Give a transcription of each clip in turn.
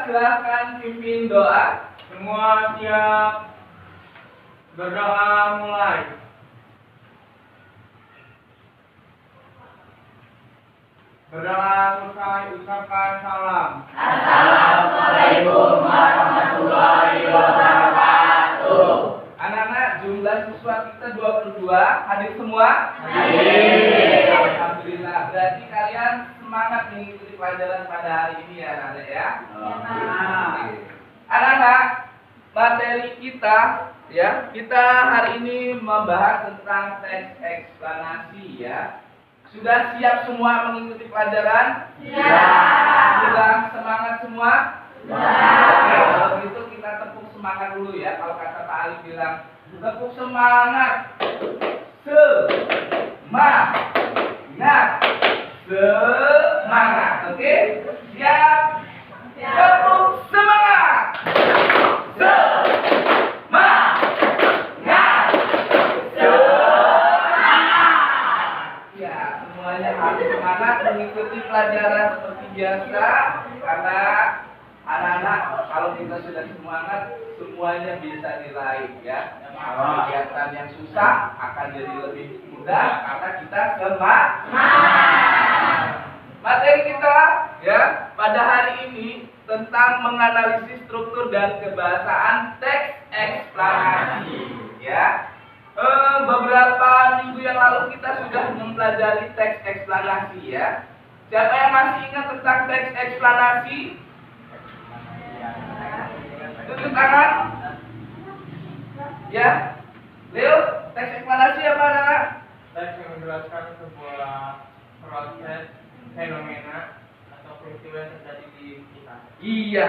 silahkan pimpin doa. Semua siap. Berdoa mulai. Berdoa selesai, ucapkan salam. Assalamualaikum warahmatullahi wabarakatuh. Anak-anak, jumlah siswa kita 22. Hadir semua? Hadir. Alhamdulillah. Berarti kalian semangat mengikuti pelajaran pada hari ini ya, anak-anak ya. Anak-anak, materi kita ya, kita hari ini membahas tentang teks eksplanasi ya. Sudah siap semua mengikuti pelajaran? Siap. Sudah semangat semua? Oke, kalau begitu kita tepuk semangat dulu ya. Kalau kata Pak Ali bilang, tepuk semangat. Semangat. Oke? Siap? Tepuk semangat. Ya, semuanya harus semangat mengikuti pelajaran seperti biasa, karena anak-anak kalau kita sudah semangat semuanya bisa diraih ya. Kalau kegiatan yang susah akan jadi lebih mudah karena kita semangat. Materi kita ya pada hari ini tentang menganalisis struktur dan kebahasaan teks eksplanasi ya. Beberapa minggu yang lalu kita sudah mempelajari teks eksplanasi ya. Siapa yang masih ingat tentang teks eksplanasi? Tunjuk tangan. Ya. Leo, teks eksplanasi apa anak? Teks yang menjelaskan sebuah proses, fenomena atau peristiwa yang terjadi di kita. Iya.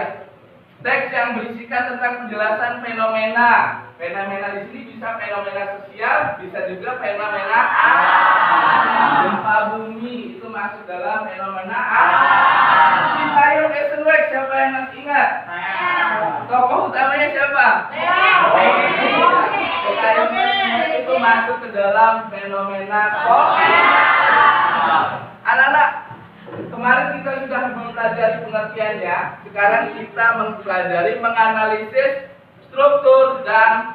Teks yang berisikan tentang penjelasan fenomena. Fenomena di sini bisa fenomena sosial, bisa juga fenomena alam. Gempa bumi itu masuk dalam fenomena alam. Sintayong Esenwek, siapa yang masih ingat? Tokoh utamanya siapa? Sintayong Esenwek itu masuk ke dalam fenomena sosial. Anak-anak, kemarin kita sudah mempelajari pengertiannya. Sekarang kita mempelajari menganalisis struktur dan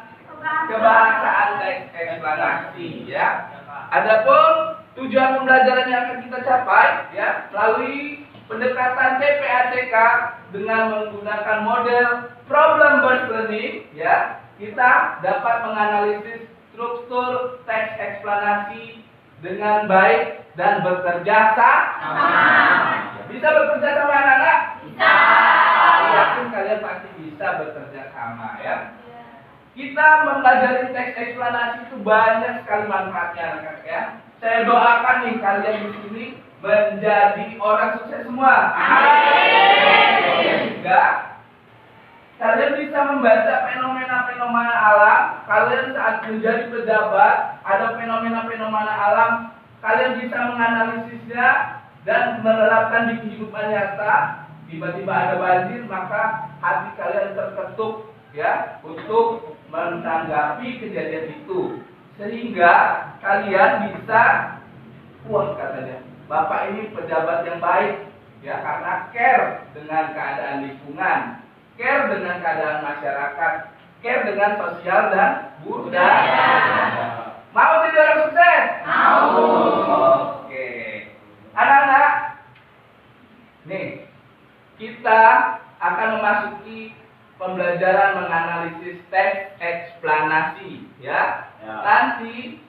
kebahasaan teks eksplanasi ya. Adapun tujuan pembelajaran yang akan kita capai ya melalui pendekatan TPACK dengan menggunakan model problem based learning ya, kita dapat menganalisis struktur teks eksplanasi dengan baik dan bekerja sama. Bisa bekerja sama anak-anak? Bisa. Yakin kalian pasti bisa bekerja sama ya. Kita mempelajari teks eksplanasi itu banyak sekali manfaatnya anak-anak ya. Saya doakan nih kalian di sini menjadi orang sukses semua. Sehingga kalian bisa membaca fenomena-fenomena alam. Kalian saat menjadi pejabat ada fenomena-fenomena alam, kalian bisa menganalisisnya dan menerapkan di kehidupan nyata. Tiba-tiba ada banjir, maka hati kalian terketuk ya untuk menanggapi kejadian itu, sehingga kalian bisa, wah katanya, Bapak ini pejabat yang baik ya, karena care dengan keadaan lingkungan, care dengan keadaan masyarakat, care dengan sosial dan budaya. Mau jadi orang sukses? Mau. Oke. Anak-anak, nih kita akan memasuki pembelajaran menganalisis teks eksplanasi ya. Nanti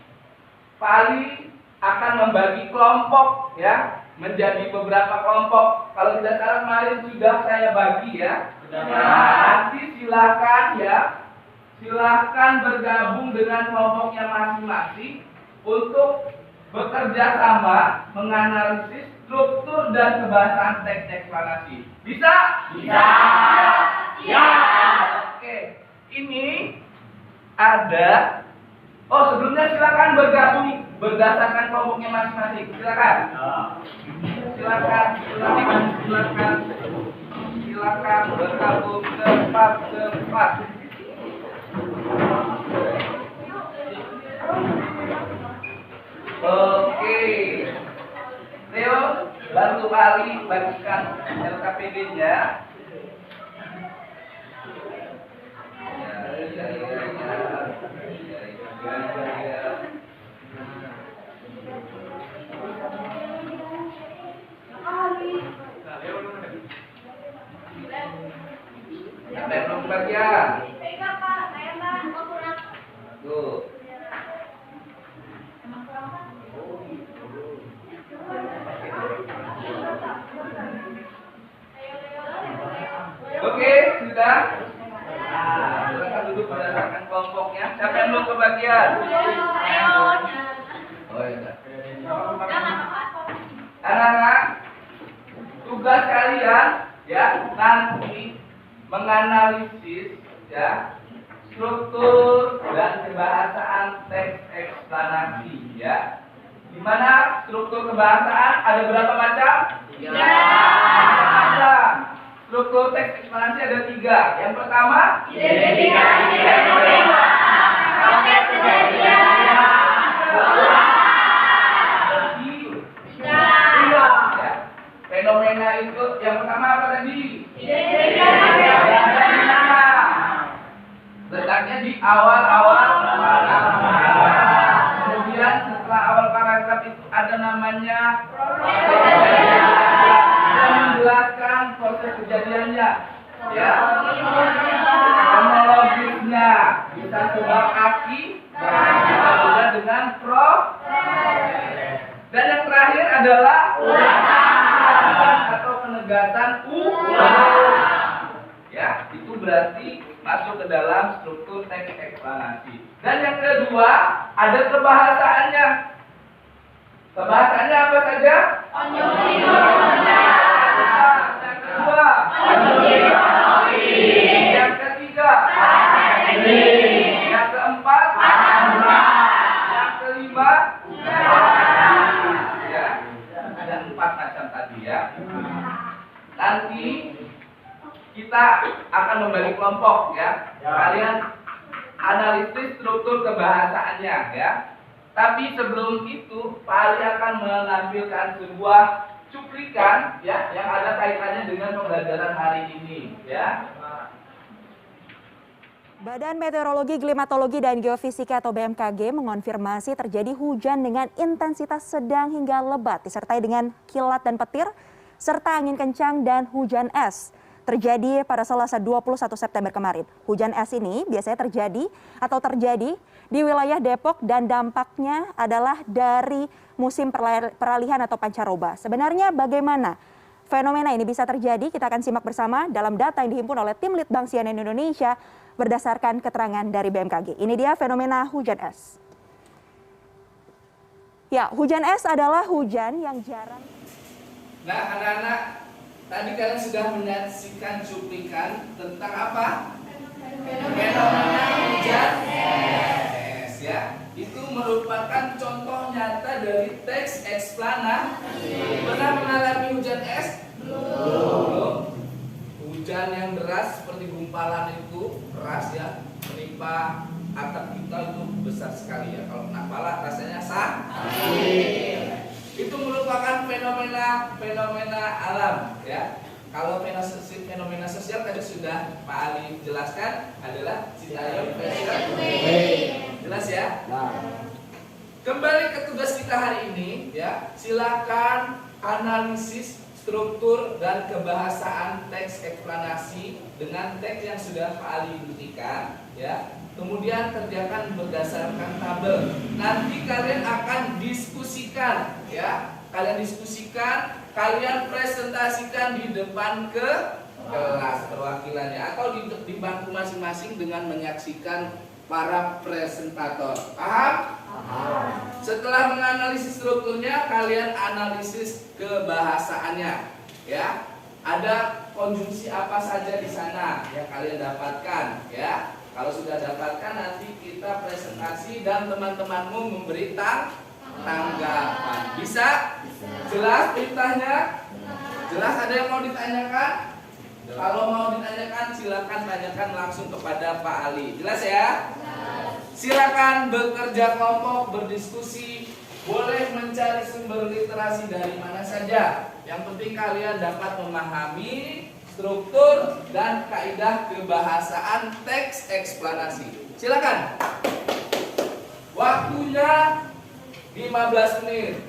Pak Ali akan membagi kelompok ya menjadi beberapa kelompok. Kalau tidak salah kemarin sudah saya bagi ya. Nanti silakan bergabung dengan kelompoknya masing-masing untuk bekerja sama menganalisis struktur dan kebahasaan teks eksplanasi. Bisa? Bisa. Ya. Oke. Ini ada. Oh, sebelumnya silakan bergabung berdasarkan kelompoknya masing-masing. Silakan. Silakan bergabung cepat. Oke. Leo, bantu Ali bagikan LKPD-nya. Ya. Siapa yang belum kebagian? Tuh. Oke, sudah. Nah, silakan duduk berdasarkan kelompoknya. Siapa yang belum kebagian? Oh iya. Anak-anak, tugas kalian ya nanti menganalisis ya struktur dan kebahasaan teks eksplanasi ya. Di mana struktur kebahasaan ada berapa macam? 3 macam. Struktur teks eksplanasi ada 3. Yang pertama, Identifikasi fenomena. Proses kejadian. Ya. Fenomena itu yang pertama apa tadi? Identifikasi Fenomena. Letaknya di awal-awal paragraf. Kemudian setelah awal paragraf itu ada namanya dan menjelaskan proses kejadiannya. Ya. Kronologisnya bisa sebab akibat, bisa juga dengan dan yang terakhir adalah ulasan atau penegasan ulang. Ya, itu berarti masuk ke dalam struktur teks eksplanasi. Dan yang kedua, ada kebahasaannya. Kebahasaannya apa saja? Yang kedua, yang ketiga, yang keempat, yang kelima, ya, ada 4 macam tadi ya. Nanti kita akan membagi kelompok ya. Kalian analisis struktur kebahasaannya ya. Tapi sebelum itu, Pak Ali akan menampilkan sebuah cuplikan ya yang ada kaitannya dengan pembelajaran hari ini ya. Badan Meteorologi, Klimatologi, dan Geofisika atau BMKG mengonfirmasi terjadi hujan dengan intensitas sedang hingga lebat disertai dengan kilat dan petir serta angin kencang dan hujan es. Terjadi pada Selasa 21 September kemarin. Hujan es ini biasanya terjadi di wilayah Depok dan dampaknya adalah dari musim peralihan atau pancaroba. Sebenarnya bagaimana fenomena ini bisa terjadi? Kita akan simak bersama dalam data yang dihimpun oleh tim Litbang CNN Indonesia berdasarkan keterangan dari BMKG. Ini dia fenomena hujan es. Ya, hujan es adalah hujan yang jarang. Nah, anak-anak, tadi kalian sudah menyaksikan cuplikan tentang apa? Fenomena hujan es ya. Itu merupakan contoh nyata dari teks eksplanasi. Pernah mengalami hujan es? Belum. Hujan yang deras seperti gumpalan itu keras ya, menimpa atap kita itu besar sekali ya. Kalau kena pala rasanya sakit. Itu merupakan fenomena alam ya. Kalau fenomena sosial tadi sudah Pak Ali jelaskan adalah Citayam Fashion Week. Jelas ya? Kembali ke tugas kita hari ini ya. Silakan analisis struktur dan kebahasaan teks eksplanasi dengan teks yang sudah Pak Ali buktikan ya. Kemudian kerjakan berdasarkan tabel. Nanti kalian akan diskusikan ya. Kalian presentasikan di depan ke kelas perwakilannya atau di bangku masing-masing dengan menyaksikan para presentator. Paham? Setelah menganalisis strukturnya, kalian analisis kebahasaannya ya. Ada konjungsi apa saja di sana yang kalian dapatkan ya. Kalau sudah dapatkan, nanti kita presentasi dan teman-temanmu memberi tanggapan. Bisa? Jelas perintahnya? Jelas? Ada yang mau ditanyakan? Kalau mau ditanyakan, silakan tanyakan langsung kepada Pak Ali. Jelas ya? Silakan bekerja kelompok, berdiskusi. Boleh mencari sumber literasi dari mana saja. Yang penting kalian dapat memahami struktur dan kaidah kebahasaan teks eksplanasi. Silakan. Waktunya 15 menit.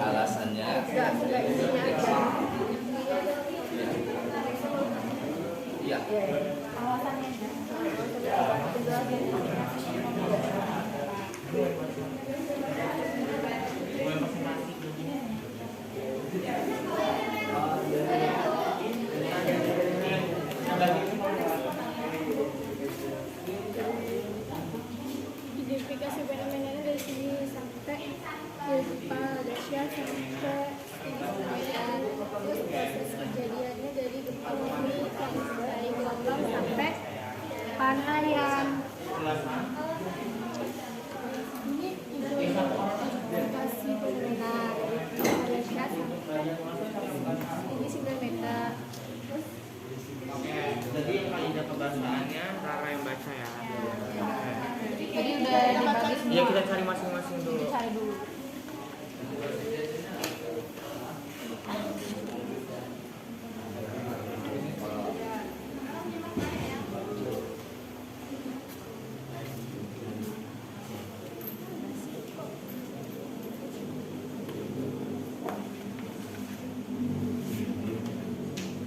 Alasannya iya. Identifikasi fenomenanya dari sini sampai gempa dahsyat sampai Medan, terus proses kejadiannya dari gempa bumi sampai gelombang sampai Panayan. Ini identifikasi fenomena gempa dahsyat sampai ini 9 meter. Oke, jadi kaidah pembahasannya Rara yang baca ya. Jadi udah dibagi semua. Iya, kita cari masing-masing dulu. Cari dulu.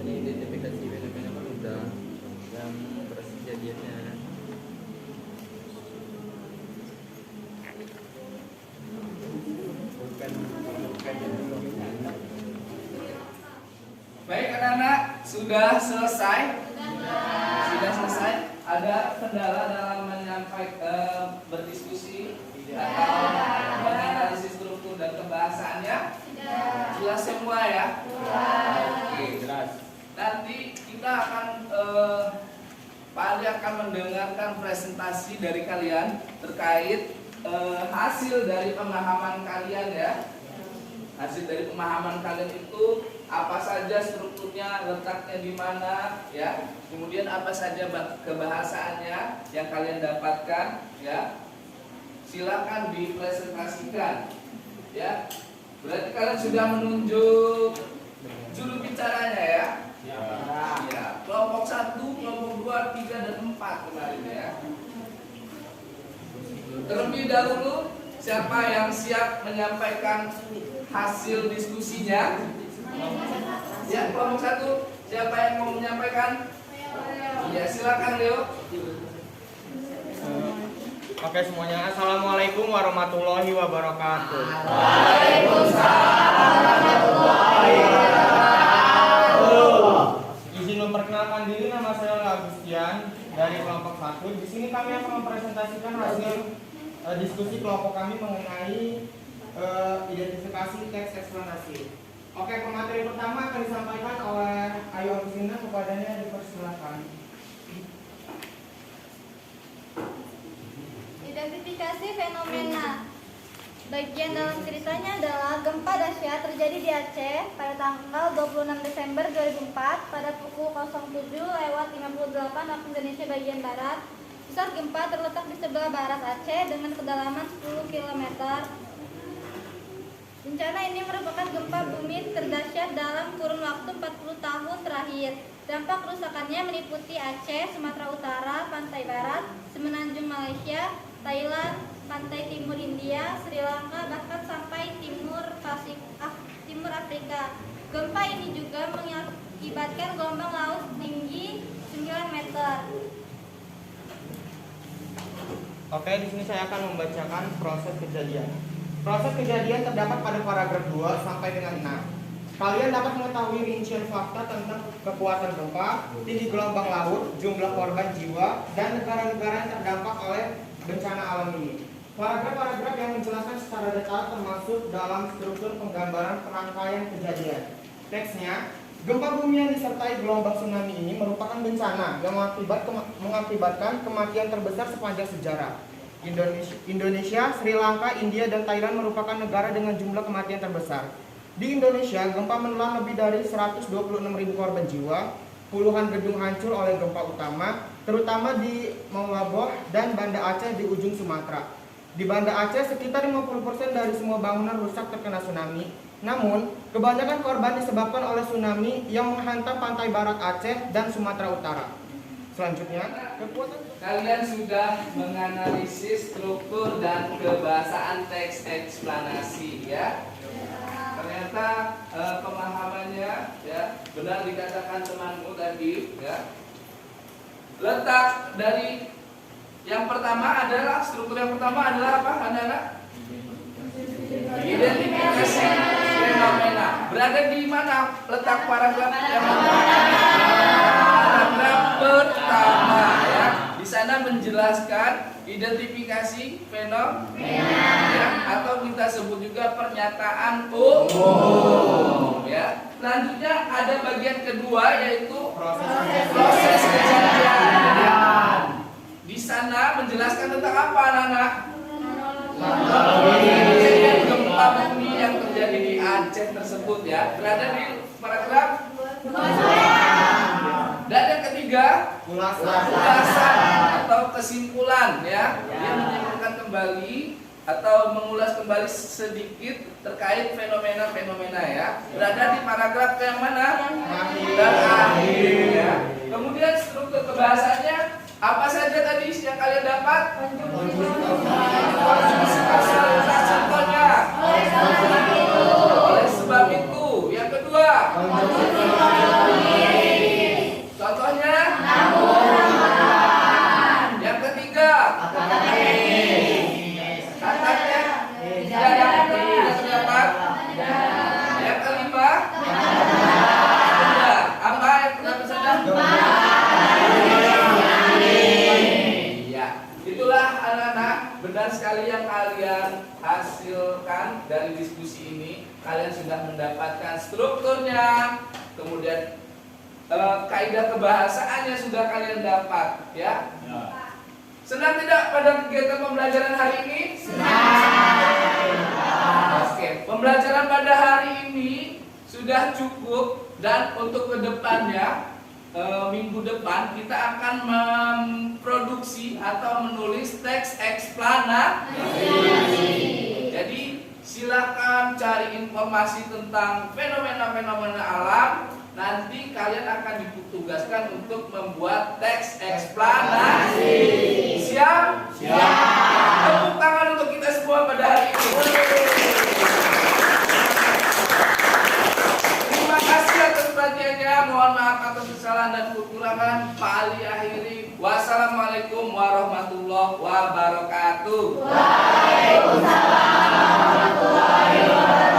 Ini identifikasi fenomena kan udah yang proses kejadiannya. Baik anak-anak, sudah selesai? Sudah selesai? Ada kendala dalam menyampaikan berdiskusi atau menganalisis struktur dan pembahasannya? Jelas semua ya? Oke, jelas. Nanti kita akan Pak Ali akan mendengarkan presentasi dari kalian terkait hasil dari pemahaman kalian ya. Hasil dari pemahaman kalian itu apa saja strukturnya, letaknya di mana ya. Kemudian apa saja kebahasaannya yang kalian dapatkan ya. Silakan dipresentasikan ya. Berarti kalian sudah menunjuk juru bicaranya ya. Ya, kelompok 1, kelompok 2, 3 dan 4 kemarin ya. Terlebih dahulu siapa yang siap menyampaikan hasil diskusinya? Ya, kelompok 1, siapa yang mau menyampaikan? Ya, silakan Leo. Oke semuanya, assalamualaikum warahmatullahi wabarakatuh. Izin memperkenalkan diri, nama saya Agustian dari kelompok 1. Di sini kami akan mempresentasikan hasil diskusi kelompok kami mengenai identifikasi teks eksplanasi. Oke, pemateri pertama akan disampaikan oleh Ayu Agustina, kepadanya dipersilakan. Identifikasi fenomena. Bagian dalam ceritanya adalah gempa dahsyat terjadi di Aceh pada tanggal 26 Desember 2004 pada pukul 07.58 waktu Indonesia bagian barat. Pusat gempa terletak di sebelah barat Aceh dengan kedalaman 10 km. Bencana ini merupakan gempa bumi terdahsyat dalam kurun waktu 40 tahun terakhir. Dampak kerusakannya meliputi Aceh, Sumatera Utara, pantai barat, semenanjung Malaysia, Thailand, pantai timur India, Sri Lanka, bahkan sampai timur Afrika. Gempa ini juga mengakibatkan gelombang laut tinggi 9 meter. Oke, di sini saya akan membacakan proses kejadian. Proses kejadian terdapat pada paragraf 2 sampai dengan 6. Kalian dapat mengetahui rincian fakta tentang kekuatan gempa, tinggi gelombang laut, jumlah korban jiwa, dan negara-negara yang terdampak oleh bencana alam ini. Paragraf-paragraf yang menjelaskan secara detail termasuk dalam struktur penggambaran rangkaian kejadian. Teksnya, gempa bumi yang disertai gelombang tsunami ini merupakan bencana yang mengakibatkan kematian terbesar sepanjang sejarah. Indonesia, Sri Lanka, India, dan Thailand merupakan negara dengan jumlah kematian terbesar. Di Indonesia, gempa menelan lebih dari 126.000 korban jiwa, puluhan gedung hancur oleh gempa utama, terutama di Maulaboh dan Banda Aceh di ujung Sumatera. Di Banda Aceh sekitar 50% dari semua bangunan rusak terkena tsunami. Namun, kebanyakan korban disebabkan oleh tsunami yang menghantam pantai barat Aceh dan Sumatera Utara. Selanjutnya, Kalian sudah menganalisis struktur dan kebahasaan teks eksplanasi ya. Ternyata pemahamannya ya benar dikatakan temanmu tadi ya. Letak dari yang pertama adalah struktur yang pertama adalah apa anak-anak? Identifikasi fenomena. Berada di mana letak paragraf yang paragraf pertama ya. Di sana menjelaskan identifikasi fenomena ya, atau kita sebut juga pernyataan umum ya. Selanjutnya ada bagian kedua yaitu proses kejadian. Di sana menjelaskan tentang apa anak-anak? Kejadian gempa bumi yang terjadi di Aceh tersebut ya. Berada di paragraf. Dan yang ketiga ulasan atau kesimpulan ya. Dia menyimpulkan kembali atau mengulas kembali sedikit terkait fenomena-fenomena ya. Berada di paragraf yang mana? Terakhir ya. Kemudian struktur kebahasannya apa saja tadi yang kalian dapat? Contohnya. Oleh sebab itu. Yang kedua. Contohnya. Yang ketiga. Katanya. Yang terdapat. Yang kelima. Apa yang terdapat saja? Itulah anak-anak, benar sekali yang kalian hasilkan dari diskusi ini. Kalian sudah mendapatkan strukturnya, kemudian kaidah kebahasaannya sudah kalian dapat, ya. Senang tidak pada kegiatan pembelajaran hari ini? Oke, pembelajaran pada hari ini sudah cukup dan untuk kedepannya minggu depan kita akan memproduksi atau menulis teks eksplanasi. Jadi silakan cari informasi tentang fenomena-fenomena alam. Nanti kalian akan ditugaskan untuk membuat teks eksplanasi. Siap? Siap. Tepuk tangan untuk kita semua pada hari ini. Terima kasih atas perhatiannya. Mohon maaf atas kesalahan dan kekurangan. Pak Ali akhiri. Wassalamualaikum warahmatullahi wabarakatuh. Waalaikumsalam warahmatullahi wabarakatuh.